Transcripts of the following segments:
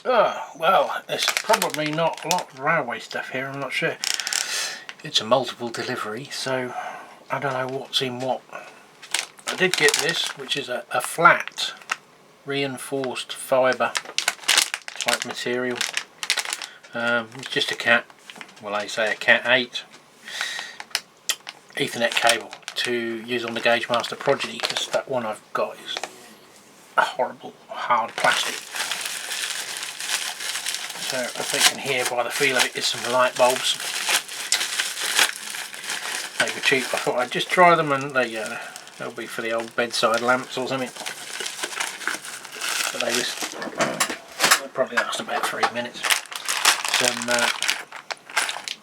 Oh, well, there's probably not a lot of railway stuff here, I'm not sure. It's a multiple delivery, so I don't know what's in what. I did get this, which is a flat reinforced fibre type material. It's just a Cat, well they say a Cat 8 Ethernet cable to use on the Gauge Master Prodigy, because that one I've got is a horrible hard plastic. So I think in here, by the feel of it, is some light bulbs. They were cheap. I thought I'd just try them, and they'll be for the old bedside lamps or something. But they'll probably last about 3 minutes. Some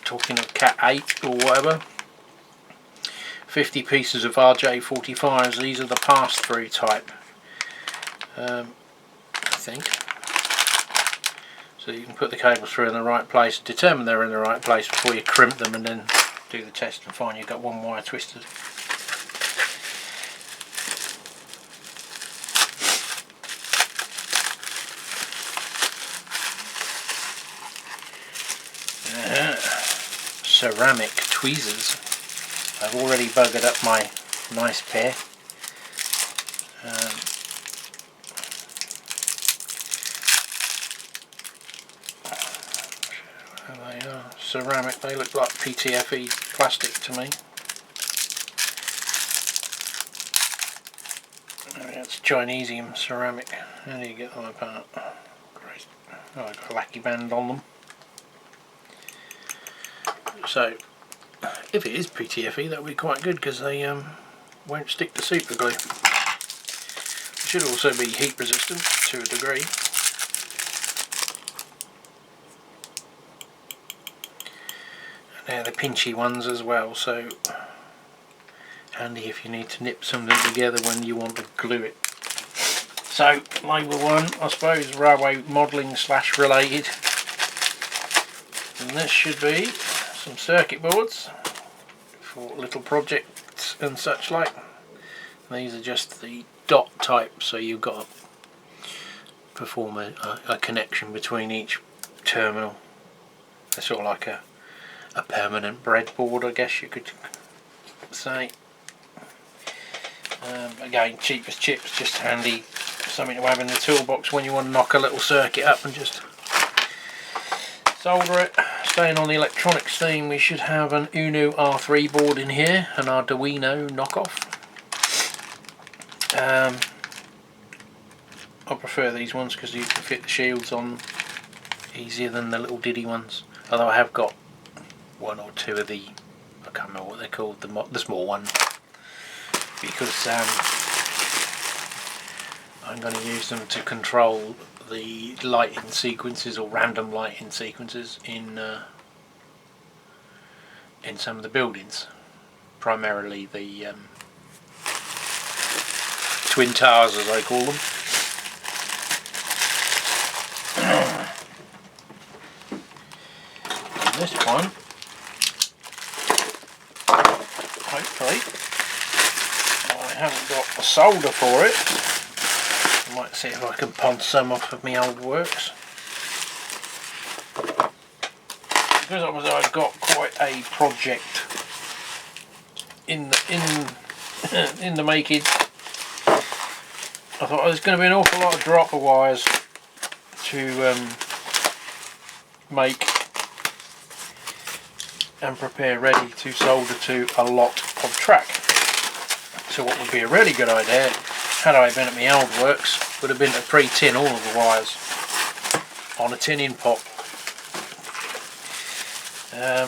talking of Cat 8 or whatever, 50 pieces of RJ45s. These are the pass-through type, I think. So you can put the cables through in the right place, determine they're in the right place before you crimp them, and then do the test and find you've got one wire twisted. Ceramic tweezers. I've already buggered up my nice pair. They are ceramic, they look like PTFE plastic to me. It's Chinesium ceramic. How do you get them apart? Great. Oh, I've got a lackey band on them. So, if it is PTFE, that would be quite good, because they won't stick to super glue. It should also be heat resistant to a degree. They're the pinchy ones as well, so handy if you need to nip something together when you want to glue it. So, label 1, I suppose, railway modelling / related. And this should be some circuit boards for little projects and such like. These are just the dot type, so you've got to perform a connection between each terminal. They're sort of like a permanent breadboard, I guess you could say. Again, cheap as chips, just handy, something to have in the toolbox when you want to knock a little circuit up and just solder it. Staying on the electronics theme, we should have an Uno R3 board in here, an Arduino knockoff. I prefer these ones because you can fit the shields on easier than the little diddy ones. Although I have got one or two of the, I can't remember what they're called, the small ones, because I'm going to use them to control the lighting sequences or random lighting sequences in some of the buildings, primarily the twin towers as I call them. And this one, hopefully, I haven't got the solder for it. I might see if I can punch some off of my old works. Because obviously I've got quite a project in the making, I thought there's going to be an awful lot of dropper wires to make and prepare ready to solder to a lot of track. So what would be a really good idea, had I been at my old works, would have been to pre-tin all of the wires on a tinning pot.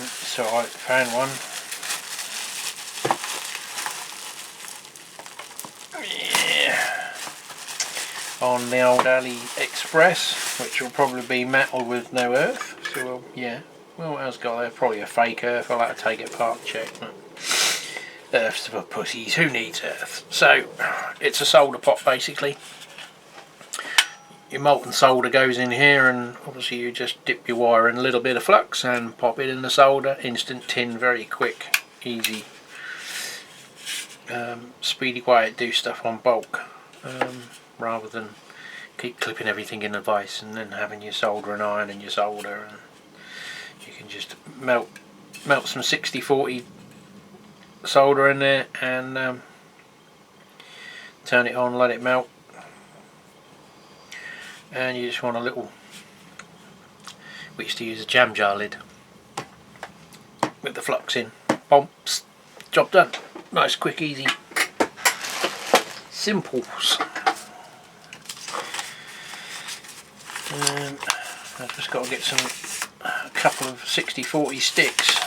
So I found one. On the old AliExpress, which will probably be metal with no earth. So well, yeah, well, what else got there? Probably a fake earth. I'll have to take it apart and check. Earth's for pussies. Who needs earth? So it's a solder pot basically. Your molten solder goes in here, and obviously you just dip your wire in a little bit of flux and pop it in the solder. Instant tin, very quick, easy, speedy way to do stuff on bulk. Rather than keep clipping everything in a vise and then having your soldering iron and your solder, and you can just melt some 60-40 solder in there and turn it on, let it melt, and you just want a little, we used to use a jam jar lid with the flux in, bumps, job done. Nice, quick, easy, simples. I've just got to get a couple of 60-40 sticks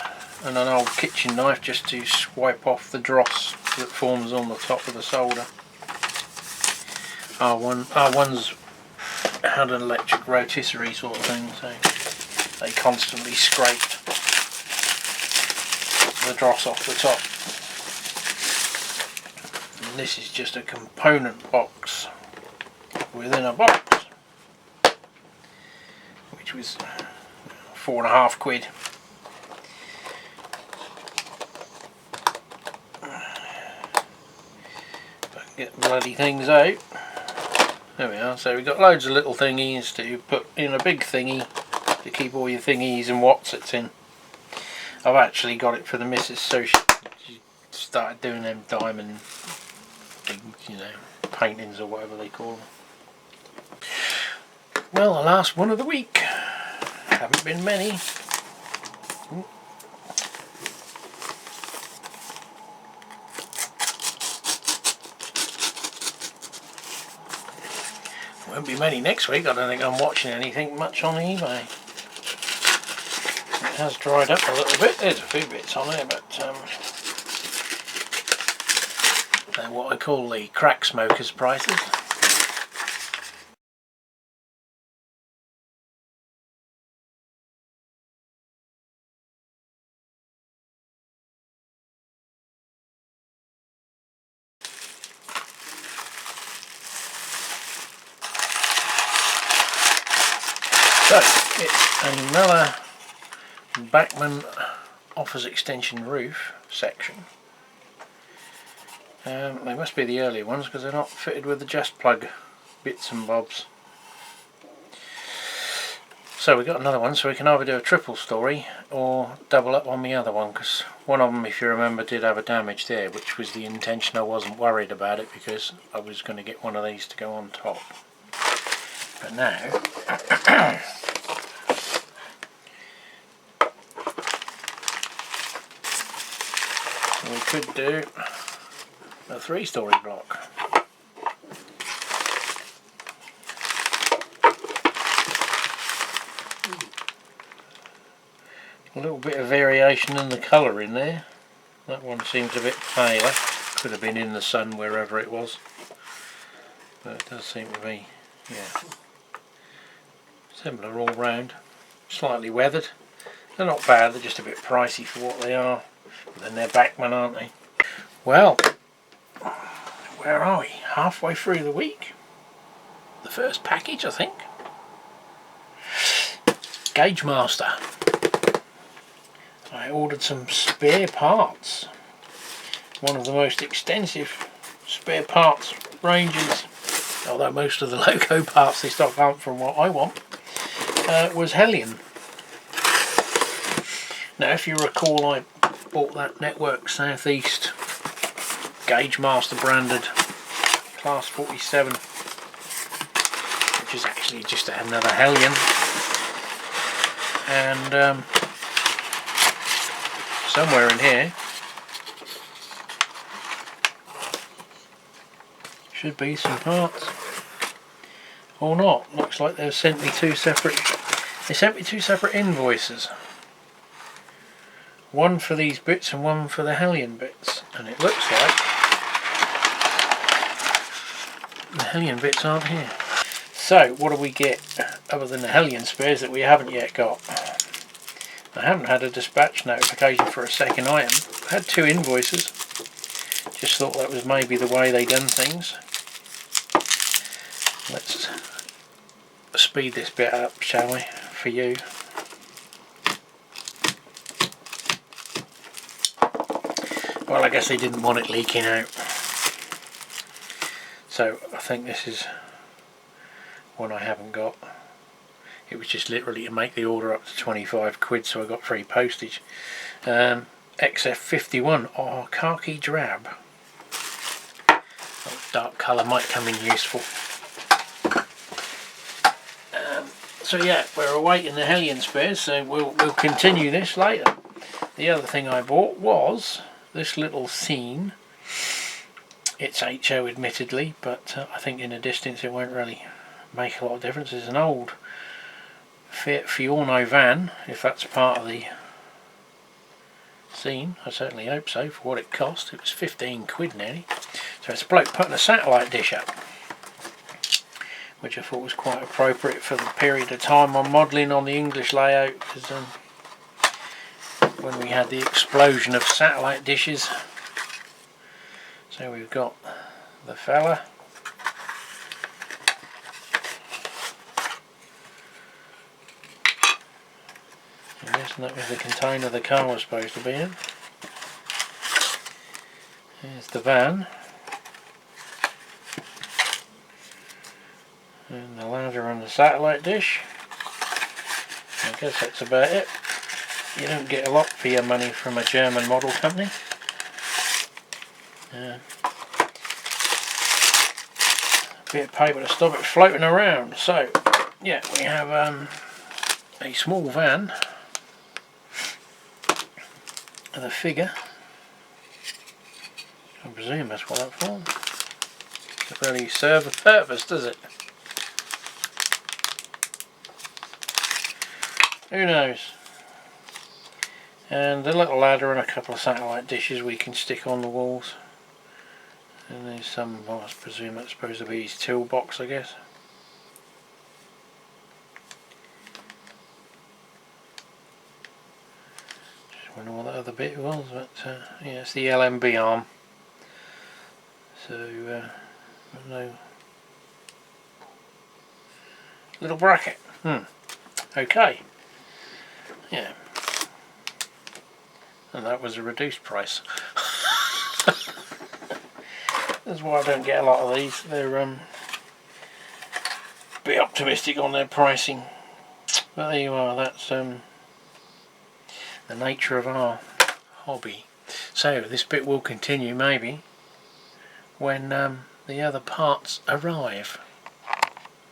and an old kitchen knife just to swipe off the dross that forms on the top of the solder. R1's had an electric rotisserie sort of thing, so they constantly scraped the dross off the top. And this is just a component box within a box, which was £4.50. Get the bloody things out. There we are. So we've got loads of little thingies to put in a big thingy to keep all your thingies and whatsits in. I've actually got it for the missus, so she started doing them diamond things, you know, paintings or whatever they call them. Well, the last one of the week. Haven't been many. Won't be many next week. I don't think I'm watching anything much on eBay. It has dried up a little bit. There's a few bits on there, but they're what I call the crack smokers prices. So it's another Bachmann offers extension roof section. They must be the earlier ones because they're not fitted with the just plug bits and bobs. So we've got another one, so we can either do a triple story or double up on the other one, because one of them, if you remember, did have a damage there, which was the intention. I wasn't worried about it because I was going to get one of these to go on top. But now we could do a 3-story block. A little bit of variation in the colour in there. That one seems a bit paler. Could have been in the sun wherever it was. But it does seem to be, yeah, similar all round. Slightly weathered. They're not bad, they're just a bit pricey for what they are. But then they're Bachmann, aren't they? Well, where are we? Halfway through the week. The first package, I think. Gauge Master. I ordered some spare parts. One of the most extensive spare parts ranges, although most of the logo parts they stock aren't from what I want, was Hellion. Now, if you recall, I bought that Network Southeast Gauge Master branded Class 47, which is actually just another Hellion, and somewhere in here should be some parts, or not. Looks like they've sent me two separate invoices. One for these bits and one for the Hellion bits, and it looks like the Hellion bits aren't here. So what do we get other than the Hellion spares that we haven't yet got? I haven't had a dispatch notification for a second item. I had 2 invoices. Just thought that was maybe the way they done things. Let's speed this bit up, shall we, for you. Well, I guess they didn't want it leaking out. So I think this is one I haven't got. It was just literally to make the order up to 25 quid, so I got free postage. XF51, or khaki drab. Oh, dark colour might come in useful. So yeah, we're awaiting the Hellion spares, so we'll continue this later. The other thing I bought was this little scene. It's HO admittedly, but I think in the distance it won't really make a lot of difference. It's an old Fiat Fiorno van, if that's part of the scene. I certainly hope so, for what it cost. It was 15 quid nearly. So it's a bloke putting a satellite dish up, which I thought was quite appropriate for the period of time I'm modelling on the English layout, because when we had the explosion of satellite dishes. So we've got the fella. I'm guessing that was the container the car was supposed to be in. Here's the van. And the ladder and the satellite dish. I guess that's about it. You don't get a lot for your money from a German model company. A bit of paper to stop it floating around. So, yeah, we have a small van with a figure. I presume that's what that's for. Doesn't really serve a purpose, does it? Who knows? And a little ladder and a couple of satellite dishes we can stick on the walls. And there's some, well, I presume that's supposed to be his toolbox, I guess. Just wonder what that other bit was, but yeah, it's the LMB arm. So, no little bracket. Okay. Yeah. And that was a reduced price. That's why I don't get a lot of these. They're a bit optimistic on their pricing. But there you are, that's the nature of our hobby. So this bit will continue maybe when the other parts arrive.